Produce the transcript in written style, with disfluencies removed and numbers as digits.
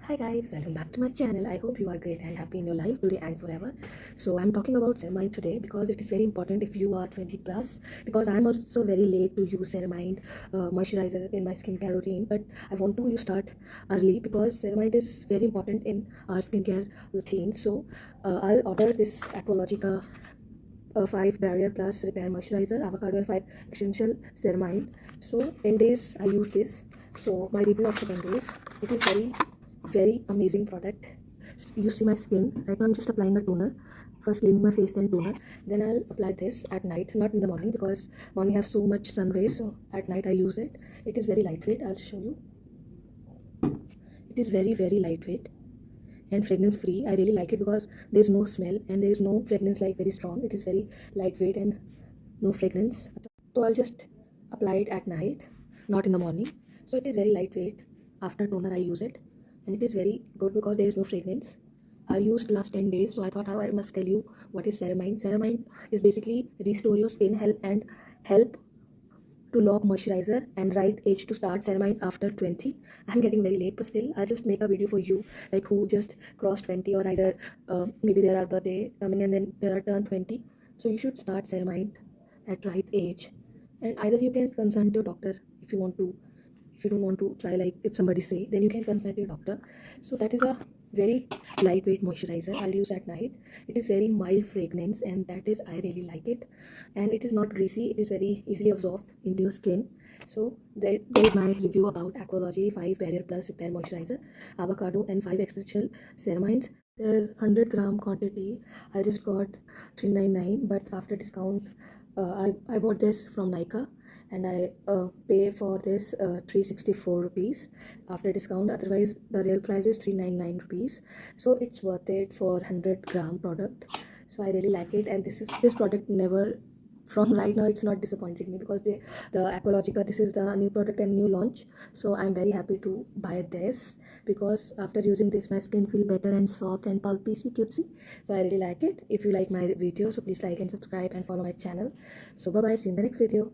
Hi guys, welcome back to my channel. I hope you are great and happy in your life today and forever. So I'm talking about ceramide today because it is very important if you are 20 plus, because I'm also very late to use ceramide moisturizer in my skincare routine, but I want to you start early because ceramide is very important in our skincare routine. So I'll order this aqualogica 5 barrier plus repair moisturizer, avocado and 5 essential ceramide. So 10 days I use this. So my review after 10 days, it is very amazing product. You see my skin right now. I'm just applying a toner, first cleaning my face, then toner, then I'll apply this at night, not in the morning because morning has so much sun rays. So at night I use it. It is very lightweight. I'll show you. It is very lightweight and fragrance free. I really like it because there's no smell and there's no fragrance like very strong. It is very lightweight and no fragrance. So I'll just apply it at night, not in the morning. So it is very lightweight. After toner I use it and it is very good because there is no fragrance. I used last 10 days, so I thought I must tell you what is ceramide. Ceramide is basically restore your skin health and help to lock moisturizer and right age to start ceramide after 20. I'm getting very late, but still I'll just make a video for you like who just crossed 20 or either maybe there are birthday coming and then there are turn 20. So you should start ceramide at right age, and either you can consult your doctor if you want to. If you don't want to try like if somebody say, then you can consult your doctor. So that is a very lightweight moisturizer I'll use at night. It is very mild fragrance and that is I really like it, and it is not greasy. It is very easily absorbed into your skin. So there is my review about aqualogy 5 barrier plus repair moisturizer, avocado and 5 essential ceramides. There is 100-gram quantity. I just got 399, but after discount I bought this from Nika and I pay for this 364 rupees after discount. Otherwise the real price is 399 rupees. So it's worth it for 100-gram product. So I really like it, and this product never, from right now it's not disappointed me because the aqualogica, this is the new product and new launch. So I'm very happy to buy this because after using this my skin feel better and soft and pulpy cutesy. So I really like it. If you like my video, so please like and subscribe and follow my channel. So bye bye, see you in the next video.